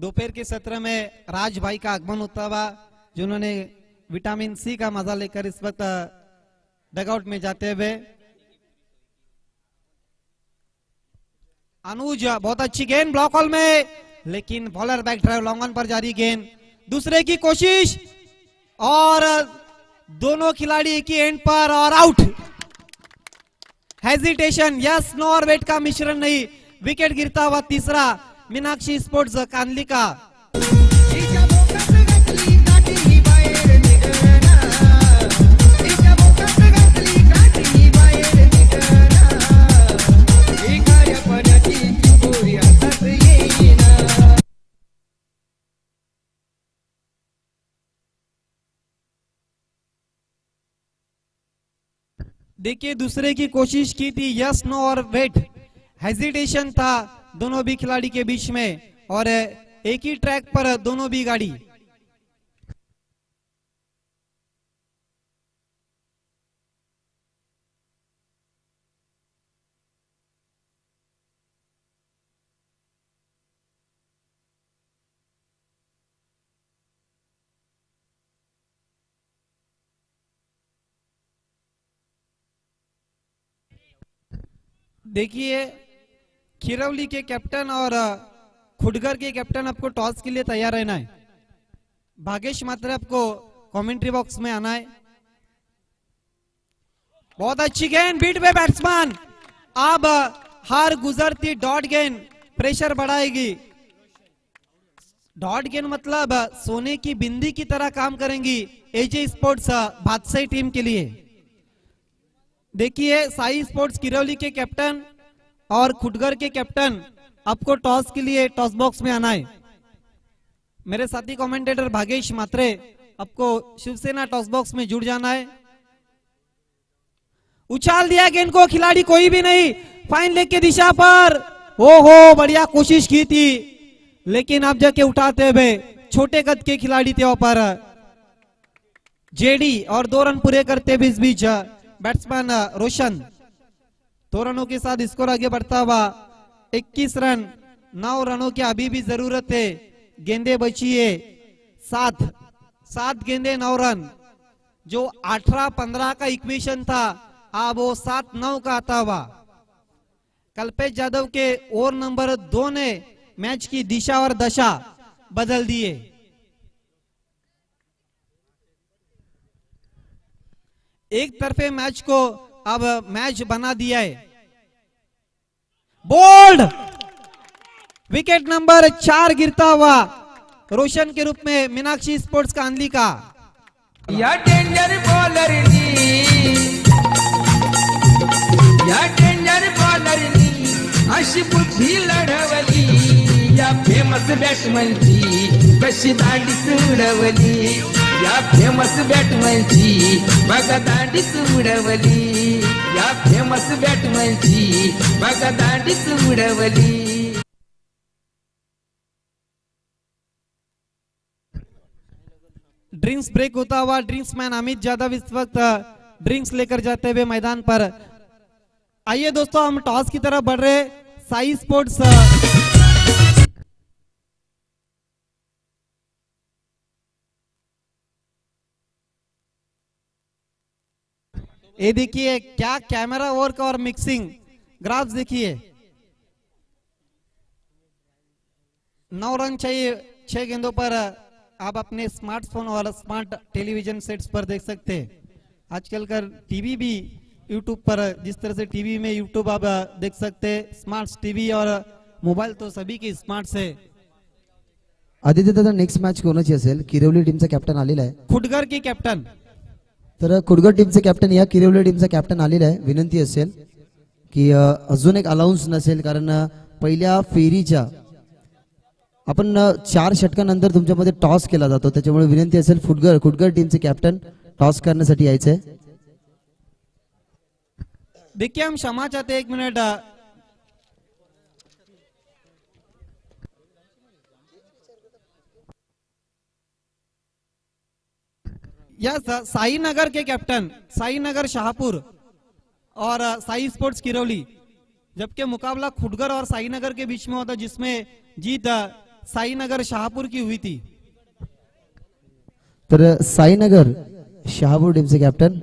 दोपहर के सत्र में राज भाई का आगमन होता हुआ, जिन्होंने विटामिन सी का मजा लेकर इस वक्त डगआउट में जाते हुए। अनुज बहुत अच्छी गेंद ब्लॉक हॉल में, लेकिन bowler back drive long on पर जारी गेंद, दूसरे की कोशिश और दोनों खिलाड़ी एक ही एंड पर और आउट। हेजिटेशन, यस नो और वेट का मिश्रण नहीं, विकेट गिरता हुआ तीसरा मीनाक्षी स्पोर्ट्स कांदली का। तिच्या बोकात घातली काठी बाहेर निघना, तिच्या बोकात घातली काठी बाहेर निघना, एकाऱ्यापणाची चिंबोरी हातात येईना। देखिए दूसरे की कोशिश की थी, यस नो और वेट, हेजिटेशन था दोनों भी खिलाड़ी के बीच में और एक ही ट्रैक पर दोनों भी गाड़ी। देखिए खिरौली के कैप्टन और खुडगर के कैप्टन आपको टॉस के लिए तैयार रहना है। भागेश मात्र आपको कमेंट्री बॉक्स में आना है। बहुत अच्छी गेंद, बीट पे बैट्समैन, अब हार गुजरती डॉट गेंद प्रेशर बढ़ाएगी। डॉट गेंद मतलब सोने की बिंदी की तरह काम करेंगी एजे स्पोर्ट्स भादसई टीम के लिए। देखिए साई स्पोर्ट्स किरौली के कैप्टन और खुडगर के कैप्टन आपको टॉस के लिए टॉस बॉक्स में आना है। मेरे साथी कमेंटेटर भागेश मात्रे, आपको शिवसेना टॉस बॉक्स में जुड़ जाना है। उछाल दिया गेंद को, खिलाड़ी कोई भी नहीं, फाइन लेग की दिशा पर, ओहो बढ़िया कोशिश की थी, लेकिन अब जाके उठाते हुए छोटे कद के खिलाड़ी थे पर जेडी और 2 रन पूरे करते हुए इस बीच बैट्समैन रोशन 2 रनों के साथ स्कोर आगे बढ़ता हुआ 21 रन, 9 रनों की अभी भी जरूरत है। गेंदे बची है 7 गेंदे 9 रन, जो 18-15 का इक्वेशन था अब वो 7-9 का आता हुआ। कल्पेश यादव के ओवर नंबर 2 ने मैच की दिशा और दशा बदल दिए। एक तरफे मैच को अब मैच बना दिया है। बोल्ड विकेट नंबर 4 गिरता हुआ रोशन के रूप में मीनाक्षी स्पोर्ट्स कांदली का। या डेंजर बॉलरनी, या डेंजर बॉलरनी अशी बुद्धी लढवली, या फेमस बॅट्समनची कशी दांडीच उडवली, या फेमस बॅट्समनची बघा दांडीच उडवली, या फेमस बॅट्समनची बघा दांडीच उडवली। ड्रिंक्स ब्रेक होता हुआ ड्रिंक्स मैन अमित यादव इस वक्त ड्रिंक्स लेकर जाते हुए मैदान पर। आइए दोस्तों हम टॉस की तरफ बढ़ रहे। साई स्पोर्ट्स ये देखिए क्या कैमरा वर्क और मिक्सिंग ग्राफ्स देखिए। 9 रन चाहिए 6 गेंदों पर। आप अपने स्मार्टफोन और स्मार्ट टेलीविजन सेट्स पर देख सकते हैं। आजकल का टीवी भी यूट्यूब पर, जिस तरह से टीवी में यूट्यूब आप देख सकते हैं, स्मार्ट टीवी और मोबाईल तो सभी की स्मार्ट से। आदित्य दादा नेक्स्ट मॅच कोणाची असेल? किरवली टीमचा कॅप्टन आलेला आहे, खुडगर की कैप्टन। तर खुडगर टीमचे कॅप्टन या किरवली टीमचा कॅप्टन आलेला आहे। विनंती असेल की अजून एक अलाउन्स नसेल, कारण पहिल्या फेरीच्या आपण 4 षटकानंतर तुमच्यामध्ये टॉस केला जातो, त्याच्यामुळे विनंती असेल खुडगर टीमचे कॅप्टन टॉस करण्यासाठी यायचे। देखिए हम क्षमा चाहते हैं, 1 मिनट। यस साई नगर के कैप्टन, साई नगर शाहपुर और साई स्पोर्ट्स किरौली, जबकि मुकाबला खुडगर और साई नगर के बीच में होता, जिसमें जीत साईनगर शाहपुर की हुई थी। तर साईनगर शहापूर टीमचे कॅप्टन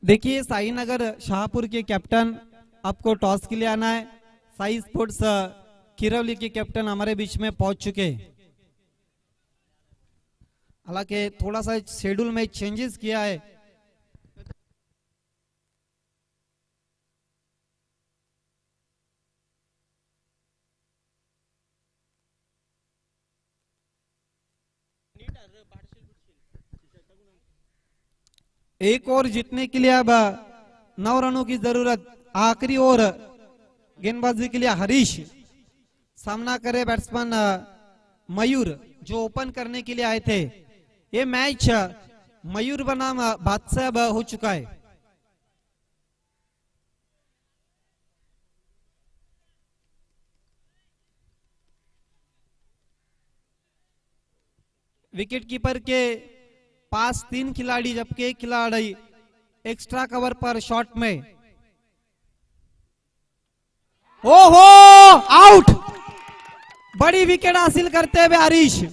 देखिए साईनगर शाहपुर के कैप्टन आपको टॉस के लिए आना है। साई स्पोर्ट्स किरौली के कैप्टन हमारे बीच में पहुंच चुके हैं। हालांकि थोड़ा सा शेड्यूल में चेंजेस किया है। एक और जीतने के लिए अब 9 रनों की जरूरत। आखिरी ओवर गेंदबाजी के लिए हरीश सामना करे बैट्समैन मयूर जो ओपन करने के लिए आए थे। ये मैच मयूर बनाम बादशाह अब हो चुका है। विकेट कीपर के पास 3 खिलाड़ी जबकि एक खिलाड़ी एक्स्ट्रा कवर पर शॉट में। ओहो आउट, बड़ी विकेट हासिल करते हुए हरीश।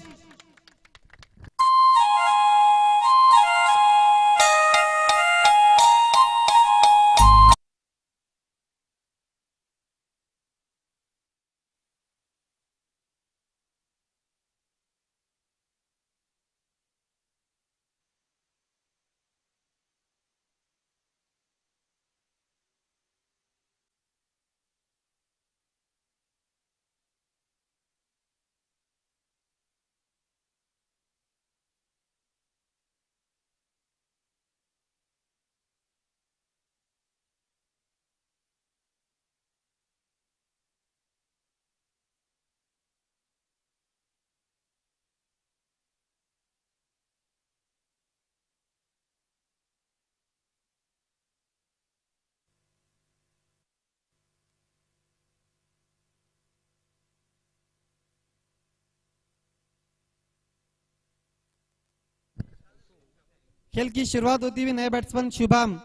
खेल की शुरुआत होती हुई नए बैट्समैन शुभम,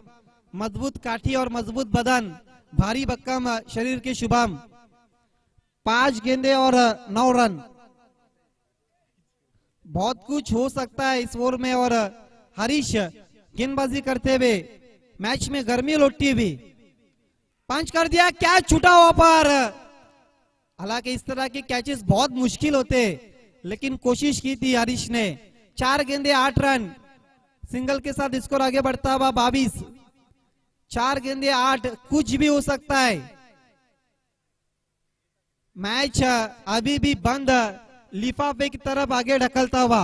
मजबूत काठी और मजबूत बदन, भारी भक्कम शरीर के शुभम। 5 गेंदे और 9 रन। बहुत कुछ हो सकता है इस ओवर में। और हरीश गेंदबाजी करते हुए मैच में गर्मी लौटती हुई पंच कर दिया। कैच छूटा हुआ पर। हालांकि इस तरह के कैचेस बहुत मुश्किल होते, लेकिन कोशिश की थी हरीश ने। 4 गेंदे 8 रन। सिंगल के साथ स्कोर आगे बढ़ता हुआ 22। 4 गेंदे 8, कुछ भी हो सकता है। मैच अभी भी बंद, लिफाफे की तरफ आगे ढकलता हुआ।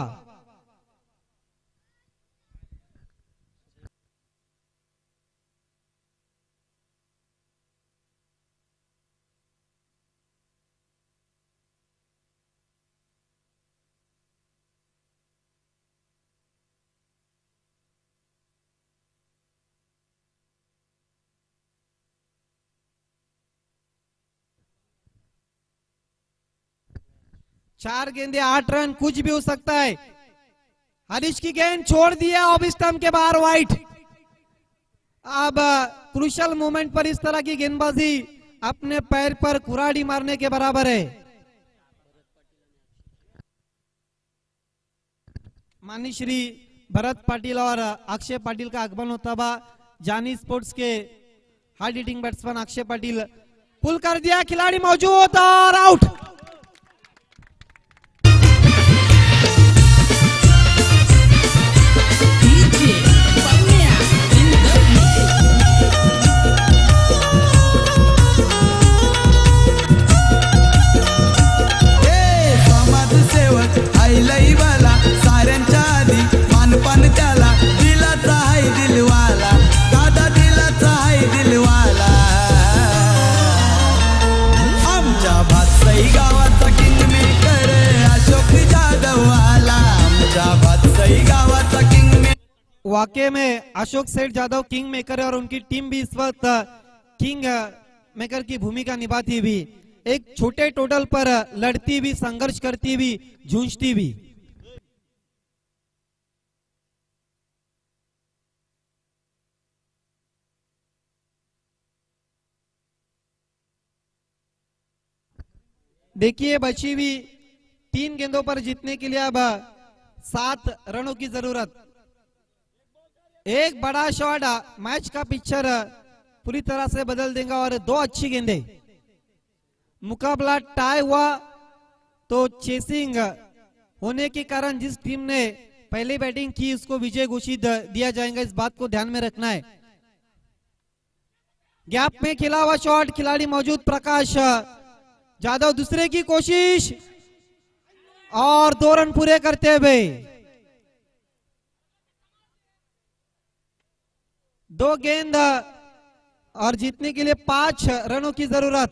चार गेंदे 8 रन, कुछ भी हो सकता है। हरीश की गेंद छोड़ दिया ऑफ स्टंप के बाहर, वाइट। अब क्रूशल मोमेंट पर इस तरह की गेंदबाजी अपने पैर पर कुराड़ी मारने के बराबर है। माननीय श्री भरत पाटिल और अक्षय पाटिल का आगमन होता हुआ जानी स्पोर्ट्स के हार्ड हिटिंग बैट्समैन अक्षय पाटिल पुल कर दिया। खिलाड़ी मौजूद और आउट। साऱ्यांच्या आधी मानपान त्याला दिलाचा आहे दिलवाला, दादा दिलाचा आहे दिलवाला. आमच्या भातसई वाकई में अशोक सेठ यादव किंग मेकर है और उनकी टीम भी इस वक्त किंग मेकर की भूमिका निभाती हुई एक छोटे टोटल पर लड़ती हुई, संघर्ष करती हुई, जूझती हुई। देखिए बची हुई 3 गेंदों पर जीतने के लिए अब 7 रनों की जरूरत। एक बड़ा शॉट मैच का पिक्चर पूरी तरह से बदल देगा और 2 अच्छी गेंदे। मुकाबला टाई हुआ तो चेसिंग होने के कारण जिस टीम ने पहले बैटिंग की उसको विजय घोषित दिया जाएगा, इस बात को ध्यान में रखना है। गैप में खेला हुआ शॉट, खिलाड़ी मौजूद प्रकाश यादव दूसरे की कोशिश और 2 रन पूरे करते हुए 2 गेंद और जीतने के लिए 5 रनों की जरूरत।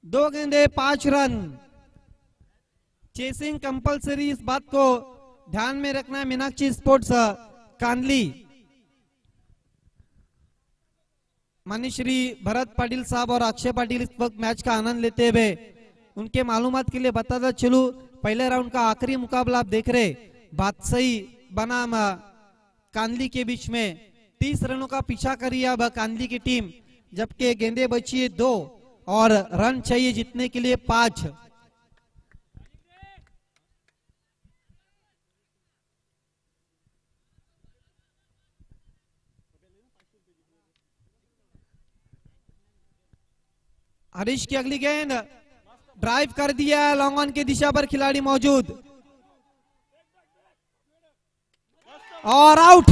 2 गेंदे 5 रन। चेसिंग कंपलसरी, इस बात को ध्यान में रखना है। मीनाक्षी स्पोर्ट्स कांदली, माननीय भरत पाटिल साहब और अक्षय पाटिल इस वक्त मैच का आनंद लेते हुए उनके मालूमात के लिए बताता चलूं, पहले राउंड का आखिरी मुकाबला आप देख रहे बादशाही बनाम कांदली के बीच में 30 रनों का पीछा करी है अब कांदली की टीम, जबकि गेंदे बची है 2 और रन चाहिए जीतने के लिए 5। हरीश की अगली गेंद ड्राइव कर दिया, लॉन्ग ऑन की दिशा पर खिलाड़ी मौजूद और आउट।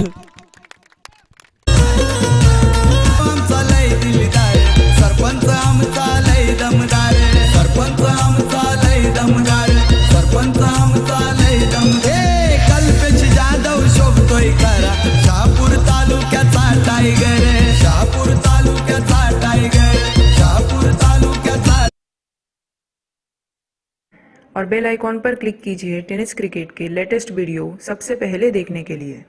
आमचा लय दिलदार सरपंच, आमचा लय दमदार सरपंच, आमचा लय दमदार सरपंच, आमचा लय दमदार। कल्पेश जाधव शोभतोय खरा, शहापूर तालुक्याचा टायगर, शहापूर तालुक्याचा टायगर, शहापूर तालुक्याचा। और बेल आइकॉन पर क्लिक कीजिए टेनिस क्रिकेट के लेटेस्ट वीडियो सबसे पहले देखने के लिए।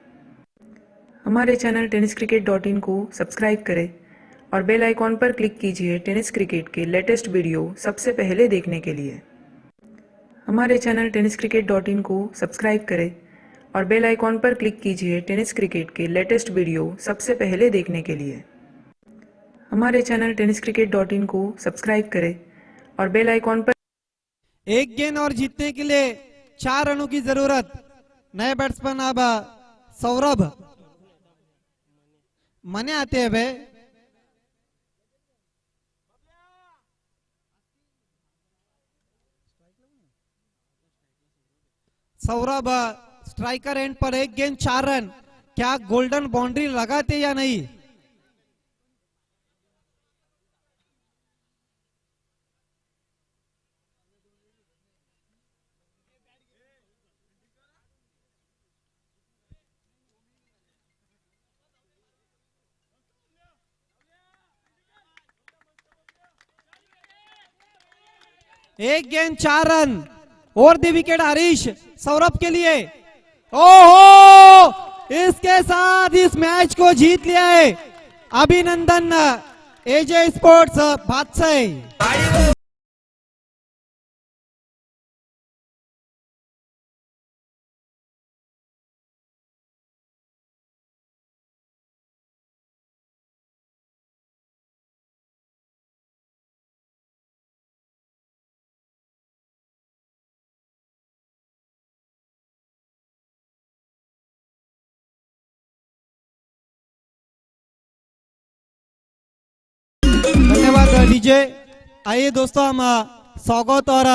हमारे चैनल tenniscricket.in को सब्सक्राइब करें और बेल आइकॉन पर क्लिक कीजिए टेनिस क्रिकेट के लेटेस्ट वीडियो सबसे पहले देखने के लिए। हमारे चैनल tenniscricket.in को सब्सक्राइब करें और बेल आइकॉन पर क्लिक कीजिए टेनिस क्रिकेट के लेटेस्ट वीडियो सबसे पहले देखने के लिए। हमारे चैनल tenniscricket.in को सब्सक्राइब करें और बेल आइकॉन पर। एक गेंद और जीतने के लिए 4 रनों की जरूरत। नए बैट्समैन अब सौरभ मने आते हुए सौरभ स्ट्राइकर एंड पर, एक गेंद 4 रन। क्या गोल्डन बाउंड्री लगाते या नहीं? एक गेंद 4 रन और दी विकेट हरीश सौरभ के लिए। ओहो, इसके साथ इस मैच को जीत लिया है। अभिनंदन एजे स्पोर्ट्स बादशाही। धन्यवाद डीजे। आइए दोस्तों, हम स्वागत और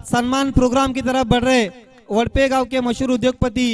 सम्मान प्रोग्राम की तरफ बढ़ रहे। वड़पे गांव के मशहूर उद्योगपति